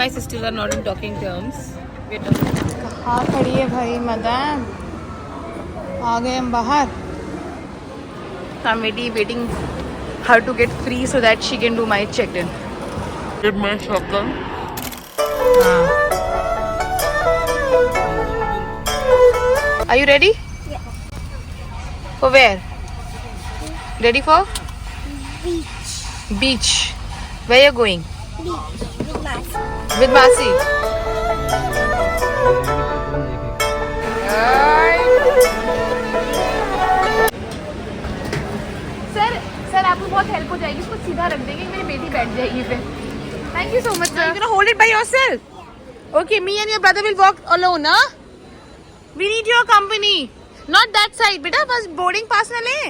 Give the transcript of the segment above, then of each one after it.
my sisters are not in talking terms. We're talking. कहाँ खड़ी है भाई मदम? आ गए हम बाहर. I'm waiting her to get free so that she can do my check-in. Get my shotgun. Are you ready? Yeah. For where? Ready for? Beach. Beach. Where you going? Beach. With Masi. With Masi. Sir आपको बहुत help हो जाएगी. इसको सीधा रख देंगे, मेरी बेटी बैठ जाएगी फिर. Thank you so much, sir. You're gonna hold it by yourself. Okay, me and your brother will walk alone, huh? We need your company. Not that side, beta. बस boarding pass ना ले.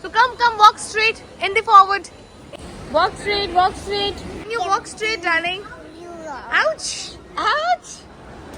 So come, walk straight in the forward. Walk straight. You walk straight, darling. Ouch.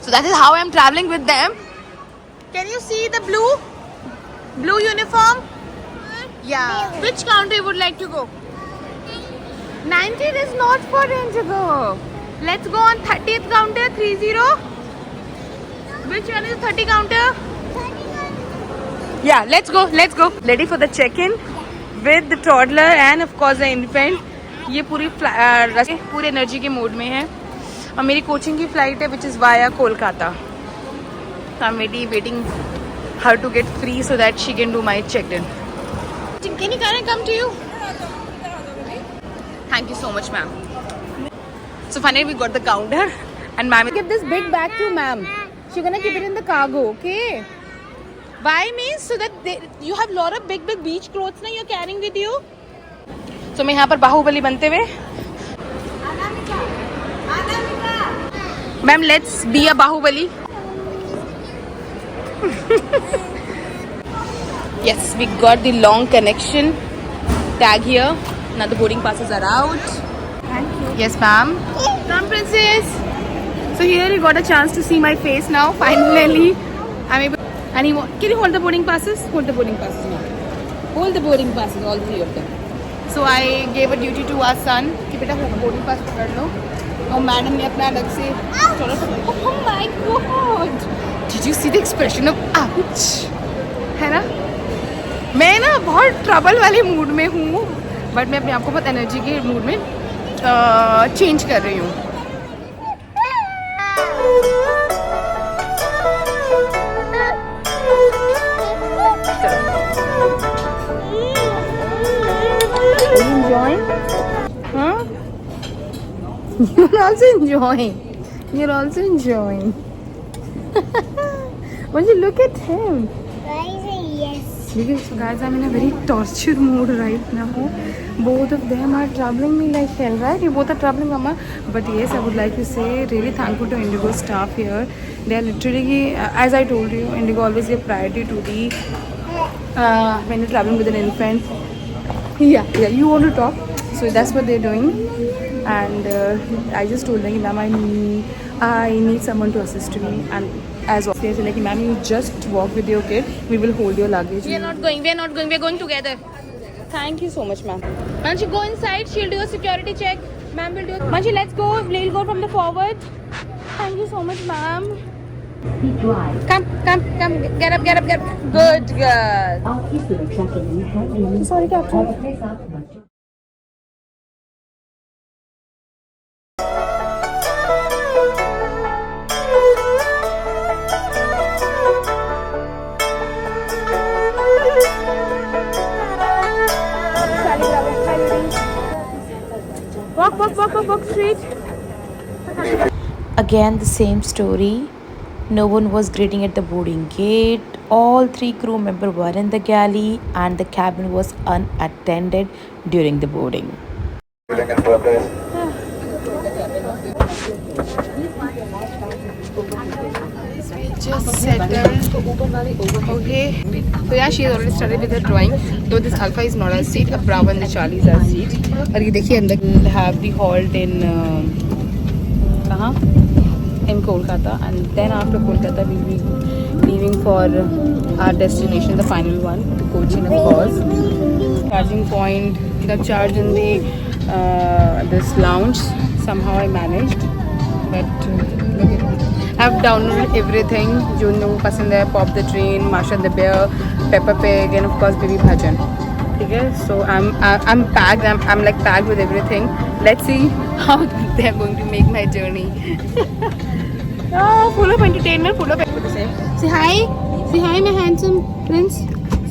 So that is how I'm traveling with them. Can you see the blue uniform? Yeah. Which counter you would like to go? 19 is not for Range-Go. Let's go on 30th counter, 30. Which one is 30 counter? Yeah, let's go. Ready for the check-in with the toddler and of course the infant. ये पूरी पूरे energy के mode में है और मेरी coaching की flight है which is via Kolkata. So I'm waiting her to get free so that she can do my check-in. Can I come to you? Thank you so much, ma'am. So finally we got the counter and ma'am give this big bag to ma'am. She's gonna keep it in the cargo, okay? Why means so that you have lot of big beach clothes now you're carrying with you. So मैं यहाँ पर बाहुबली बनते हुए. Ma'am, let's be a Bahubali. Yes, we got the long connection tag here. Now the boarding passes are out. Thank you. Yes, ma'am. Come, princess. So here you got a chance to see my face now. Finally, I'm able. And can you hold the boarding passes? Hold the boarding passes now. Hold the boarding passes, all three of them. So I gave a duty to our son कि बेटा boarding pass पकड़ लो. और madam ने अपना अलग से थोड़ा सा. Oh my God! Did you see the expression of ouch? है ना? मैं ना बहुत ट्रबल वाले मूड में हूँ बट मैं अपने आप को बहुत एनर्जी के मूड में चेंज कर रही हूँ. You're also enjoying. When you look at him. Yes. Because guys, I'm in a very tortured mood right now. Both of them are troubling me like hell, right? You both are troubling Mama. But yes, I would like to say really thankful to Indigo staff here. They are literally, as I told you, Indigo always give priority to the when you're traveling with an infant. Yeah, you want to talk. So that's what they're doing. And I just told them, ma'am, I need someone to assist me. And as always, like, ma'am, you just walk with your kid. We will hold your luggage. We're not going. We're going together. Thank you so much, ma'am. Manshi, go inside. She'll do a security check. Ma'am will do it. Manshi, let's go. We'll go from the forward. Thank you so much, ma'am. Come. Get up. Good girl. Sorry, Captain. Walk straight. Again the same story. No one was greeting at the boarding gate. All 3 crew members were in the galley and the cabin was unattended during the boarding. Just settled. Okay. So yeah, she has already started with her drawing. Though this Alpha is not a seat, a Bravo and the Charlie is a seat. और ये देखिए अंदर we'll have the halt in कहाँ? In Kolkata, and then after Kolkata we'll be leaving for our destination, the final one, the Cochin, of course. Charging point, the charge in the this lounge. Somehow I managed. But look at it. I've downloaded everything. जो no पसंद है, Pop the Train, Masha the Bear, Peppa Pig, and of course Baby Bhajan. ठीक है? So I'm packed. I'm like packed with everything. Let's see how they're going to make my journey. Oh, full of entertainment, full of everything. Say hi. Say hi, my handsome prince.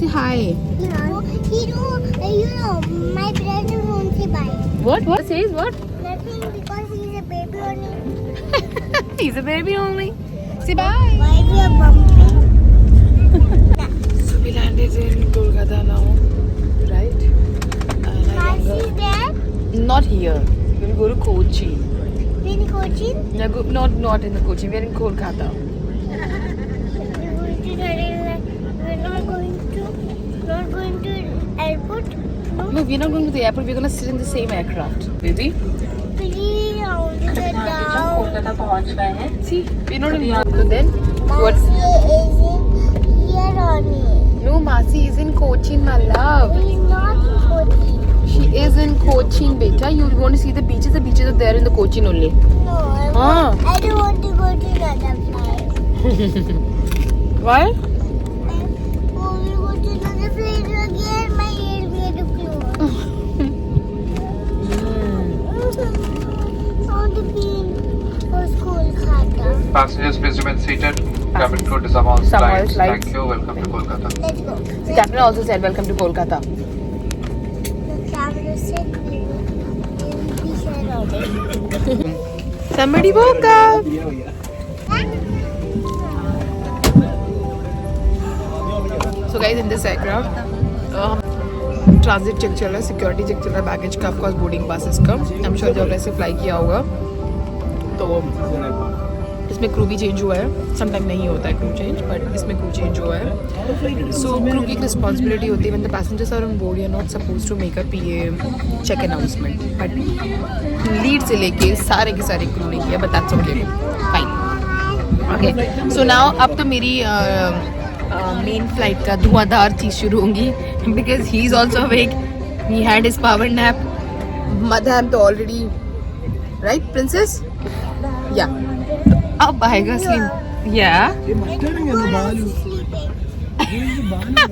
Say hi. You know, my brother won't say bye. What? What says what? Nothing because he's a baby only. He's a baby only. Say bye. Why we are bumping? So we landed in Kolkata now, right? And I Is there? not here. We'll go to Kochi. In Kochi? No, not in the Kochi. We're in Kolkata. We're not going to airport. No. No, we're not going to the airport. We're going to sit in the same aircraft, baby. Please, I want to get down. See, we're not in. So then, what? Masi is in here only. No, Masi is in Cochin, my love. He's not in Kochi. She is in Cochin, beta. You want to see the beaches? The beaches are there in the Cochin only. No, I don't want to go to another flight. Why? Oh, we'll go to another flight again. My ear will be closed. I want to be in Kolkata. Passengers, please remain seated. Cabin crew is amongst Samwise lights. lights. Thank you. Welcome to Kolkata. Let's go. The captain also said, "Welcome to Kolkata." The camera said we will be here already. Somebody woke up. So guys, in this aircraft, transit check चल रहा है, security check चल रहा है, baggage का, of course boarding pass इसका। I am sure जब ऐसे फ्लाई किया होगा तो इसमें क्रू भी चेंज हुआ है। समटाइम नहीं होता है क्रू चेंज, बट इसमें क्रू चेंज हुआ है। सो क्रू की एक रिस्पॉन्सिबिलिटी होती है, when the passengers are on board you are not suppose to make a PA check announcement, but lead से लेके सारे के सारे क्रू ने किया, but that's okay, fine. Okay, so now अब तो मेरी मेन फ्लाइट का धुआंधार चीज़ शुरू होंगी, because he is also awake, he had his power nap. Madam तो ऑलरेडी, राइट प्रिंसेस, या अब आएगा स्लीप, या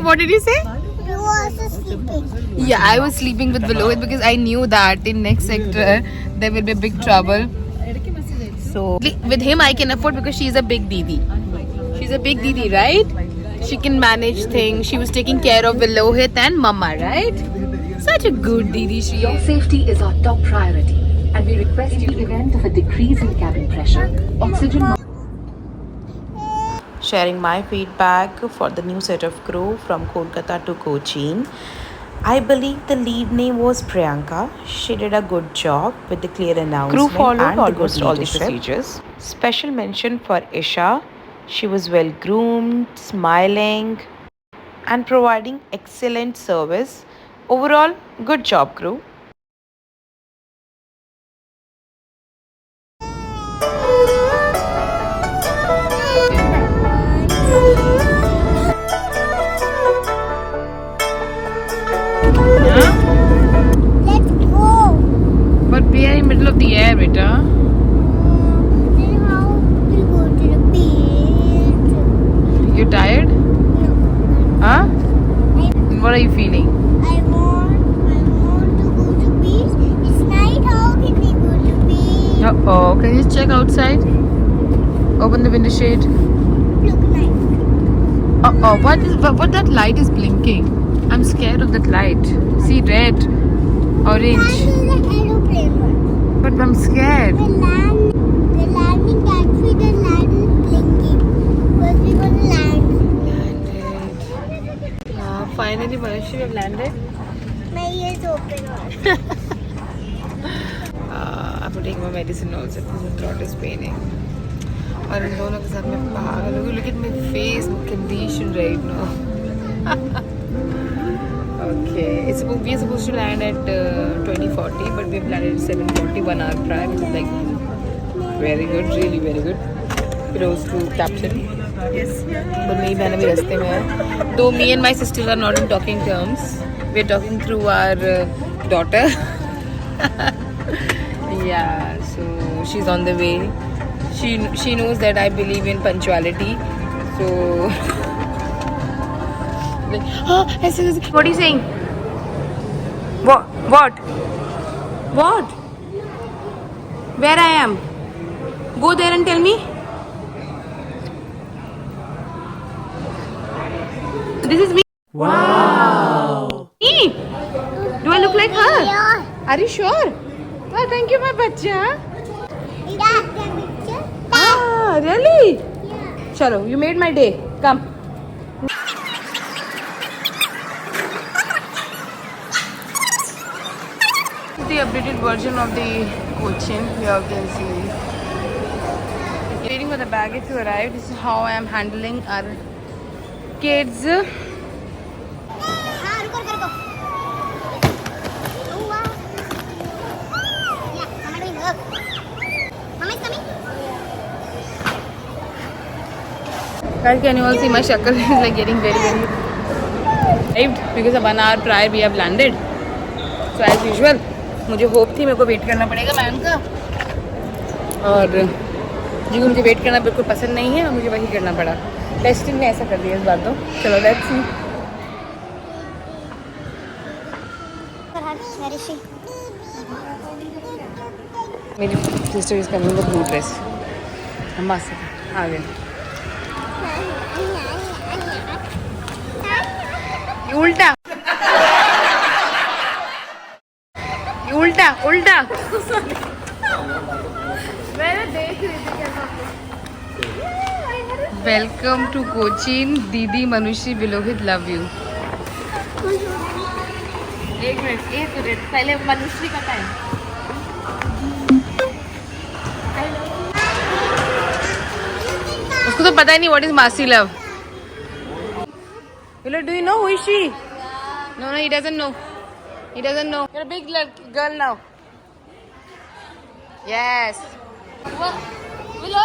what did you say? You were also sleeping. Yeah, I was sleeping with Vilohit because I knew that in next sector there will be big trouble. So with him I can afford because she is a big Didi. She's a big Didi, right? She can manage things. She was taking care of Vilohit and Mama, right? Such a good Didi she Your is. safety is our top priority, and we request you in the event of a decrease in cabin pressure, oxygen. Sharing my feedback for the new set of crew from Kolkata to Cochin. I believe the lead name was Priyanka. She did a good job with the clear announcement followed and almost all the procedures. Special mention for Isha. She was well groomed, smiling, and providing excellent service. Overall, good job, crew. Let's go. But we are in middle of the air, beta. Then how we go to the beach? You tired? No. Huh? What are you feeling? I want to go to beach. It's night. How can we go to beach? Uh-oh. Can you check outside? Open the window shade. Look night. Uh-oh. What that light is blinking? I'm scared of that light. See, red, orange. That is the aeroplane one. But I'm scared. The landing taxi, the land is blinking. Because we're going to land. Finally, Manushi, we have landed. My ears open. I'm taking my medicine also because my throat is paining. और इन दोनों के साथ मैं पागल हो गई. Look at my face, my condition right now. Okay, we are supposed to land at 20:40, but we've landed at 7:40, 1 hour prior, which is like very good, really very good. Kudos to captain. Yes. But मेरी बहन अभी रास्ते में है. Though me and my sisters are not in talking terms, we're talking through our daughter. Yeah, so she's on the way. she knows that I believe in punctuality. So what are you saying? What? Where I am? Go there and tell me. This is me. Wow. Me? Do I look like her? Yeah. Are you sure? Oh, thank you, my bacha. That's the picture. Ah, really? Chalo, you made my day. Come. The updated version of the Cochin. Here you can see. Waiting for the baggage to arrive. This is how I am handling our kids. हाँ रुको रुको रुको Oh, wow. Yeah, Mama doing work. Mama is coming. Guys, can you all see my shakal is like getting very arrived because of 1 hour prior we have landed. So as usual, मुझे hope थी मेरे को wait करना पड़ेगा ma'am का, और जी मुझे wait करना बिल्कुल पसंद नहीं है और मुझे वही करना पड़ा. टेस्टिंग ने ऐसा कर दिया इस बार तो. चलो let's see. Where is she? मेरी sister is coming with blue dress. हम मस्त आ गए. ये उल्टा उल्टा मैंने देख रही थी कैसा. Welcome to Cochin. दीदी मनुष्य विलोहित लव यू. एक मिनट पहले मनुष्य का टाइम. उसको तो पता ही नहीं व्हाट इज मासी love. Willow, do you know who is she? No, he doesn't know. You're a big girl now. Yes. Willow,